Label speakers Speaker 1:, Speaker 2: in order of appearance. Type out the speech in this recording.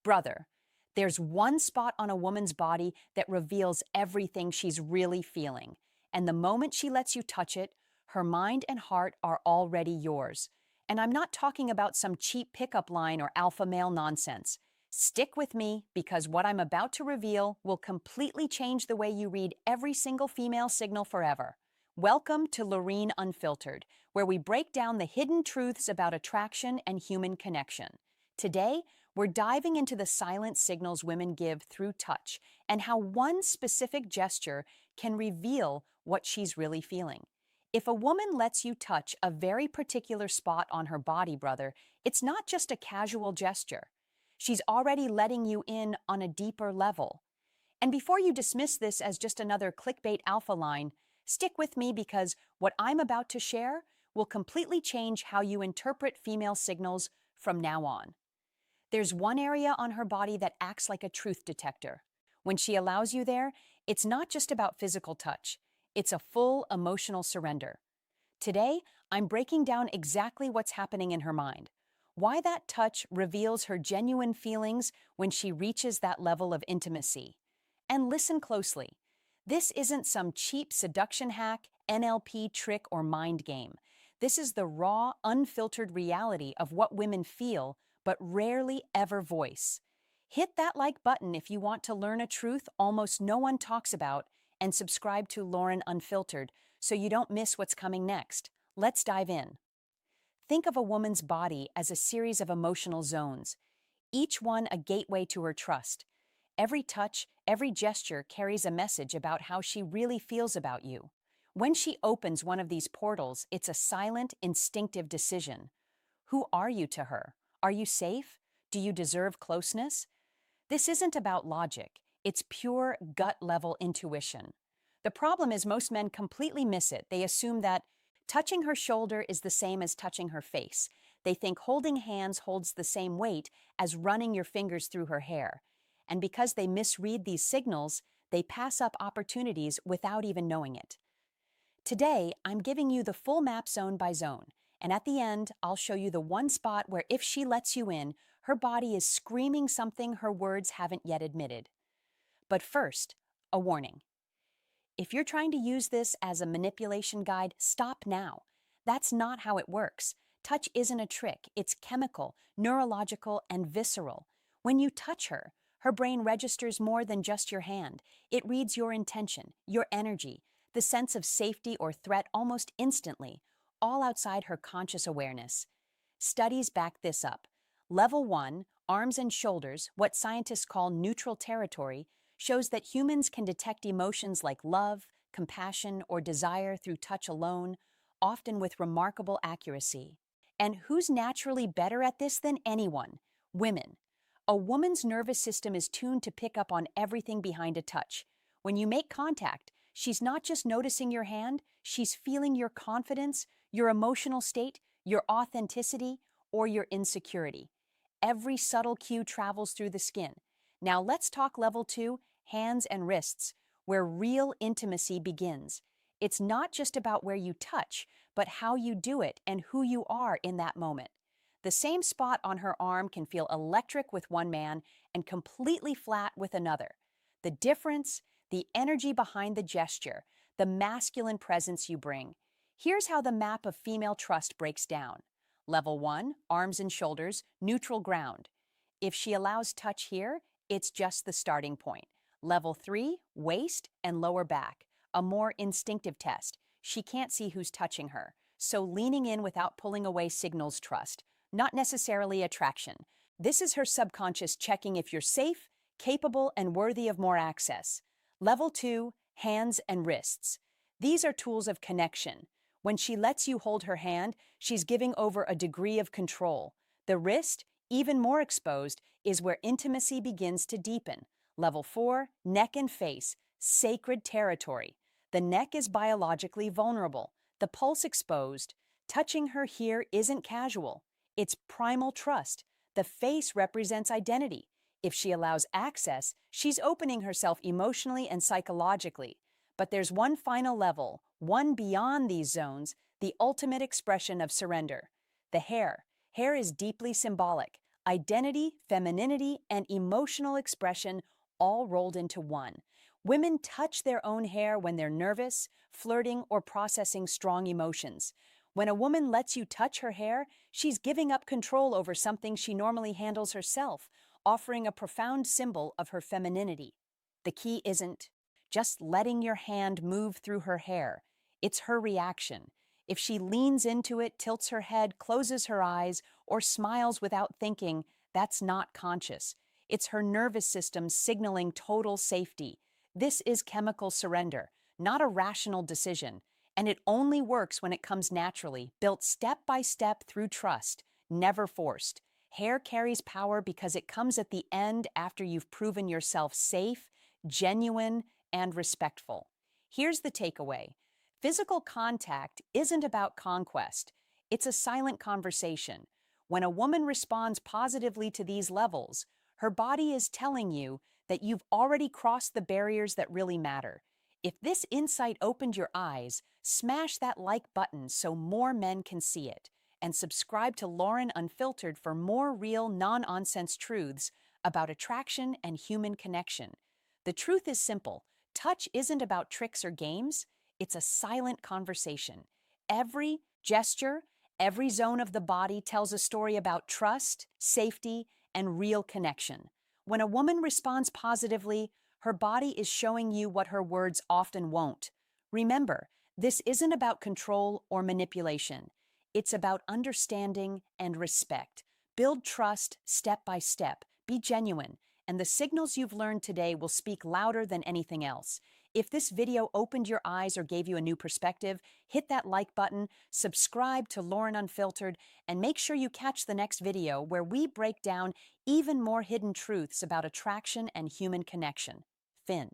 Speaker 1: Brother, there's one spot on a woman's body that reveals everything she's really feeling. And the moment she lets you touch it, her mind and heart are already yours. And I'm not talking about some cheap pickup line or alpha male nonsense. Stick with me because what I'm about to reveal will completely change the way you read every single female signal forever. Welcome to Lorene Unfiltered, where we break down the hidden truths about attraction and human connection. Today, we're diving into the silent signals women give through touch and how one specific gesture can reveal what she's really feeling. If a woman lets you touch a very particular spot on her body, brother, it's not just a casual gesture. She's already letting you in on a deeper level. And before you dismiss this as just another clickbait alpha line, stick with me because what I'm about to share will completely change how you interpret female signals from now on. There's one area on her body that acts like a truth detector. When she allows you there, it's not just about physical touch. It's a full emotional surrender. Today, I'm breaking down exactly what's happening in her mind, why that touch reveals her genuine feelings when she reaches that level of intimacy. And listen closely. This isn't some cheap seduction hack, NLP trick, or mind game. This is the raw, unfiltered reality of what women feel but rarely ever voice. Hit that like button if you want to learn a truth almost no one talks about, and subscribe to Lauren Unfiltered so you don't miss what's coming next. Let's dive in. Think of a woman's body as a series of emotional zones, each one a gateway to her trust. Every touch, every gesture carries a message about how she really feels about you. When she opens one of these portals, it's a silent, instinctive decision. Who are you to her? Are you safe? Do you deserve closeness? This isn't about logic. It's pure gut-level intuition. The problem is most men completely miss it. They assume that touching her shoulder is the same as touching her face. They think holding hands holds the same weight as running your fingers through her hair. And because they misread these signals, they pass up opportunities without even knowing it. Today, I'm giving you the full map zone by zone. And at the end, I'll show you the one spot where if she lets you in, her body is screaming something her words haven't yet admitted. But first, a warning. If you're trying to use this as a manipulation guide, stop now. That's not how it works. Touch isn't a trick. It's chemical, neurological, and visceral. When you touch her, her brain registers more than just your hand. It reads your intention, your energy, the sense of safety or threat almost instantly, all outside her conscious awareness. Studies back this up. Level 1, arms and shoulders, what scientists call neutral territory, shows that humans can detect emotions like love, compassion, or desire through touch alone, often with remarkable accuracy. And who's naturally better at this than anyone? Women. A woman's nervous system is tuned to pick up on everything behind a touch. When you make contact, she's not just noticing your hand, she's feeling your confidence, your emotional state, your authenticity, or your insecurity. Every subtle cue travels through the skin. Now let's talk level 2, hands and wrists, where real intimacy begins. It's not just about where you touch, but how you do it and who you are in that moment. The same spot on her arm can feel electric with one man and completely flat with another. The difference, the energy behind the gesture, the masculine presence you bring. Here's how the map of female trust breaks down. Level 1, arms and shoulders, neutral ground. If she allows touch here, it's just the starting point. Level 3, waist and lower back, a more instinctive test. She can't see who's touching her, so leaning in without pulling away signals trust, not necessarily attraction. This is her subconscious checking if you're safe, capable, and worthy of more access. Level 2, hands and wrists. These are tools of connection. When she lets you hold her hand, she's giving over a degree of control. The wrist, even more exposed, is where intimacy begins to deepen. Level 4, neck and face, sacred territory. The neck is biologically vulnerable, the pulse exposed. Touching her here isn't casual. It's primal trust. The face represents identity. If she allows access, she's opening herself emotionally and psychologically. But there's one final level, one beyond these zones, the ultimate expression of surrender. The hair. Hair is deeply symbolic. identity, femininity, and emotional expression all rolled into one. Women touch their own hair when they're nervous, flirting, or processing strong emotions. When a woman lets you touch her hair, she's giving up control over something she normally handles herself, offering a profound symbol of her femininity. The key isn't just letting your hand move through her hair, it's her reaction. If she leans into it, tilts her head, closes her eyes, or smiles without thinking, that's not conscious. It's her nervous system signaling total safety. This is chemical surrender, not a rational decision, and it only works when it comes naturally, built step by step through trust, never forced. Hair carries power because it comes at the end after you've proven yourself safe, genuine, and respectful. Here's the takeaway. Physical contact isn't about conquest. It's a silent conversation. When a woman responds positively to these levels, her body is telling you that you've already crossed the barriers that really matter. If this insight opened your eyes, smash that like button so more men can see it, and subscribe to Lauren Unfiltered for more real, non-nonsense truths about attraction and human connection. The truth is simple. Touch isn't about tricks or games. It's a silent conversation. Every gesture, every zone of the body tells a story about trust, safety, and real connection. When a woman responds positively, her body is showing you what her words often won't. Remember, this isn't about control or manipulation. It's about understanding and respect. Build trust step by step. Be genuine, and the signals you've learned today will speak louder than anything else. If this video opened your eyes or gave you a new perspective, hit that like button, subscribe to Lauren Unfiltered, and make sure you catch the next video where we break down even more hidden truths about attraction and human connection. Finn.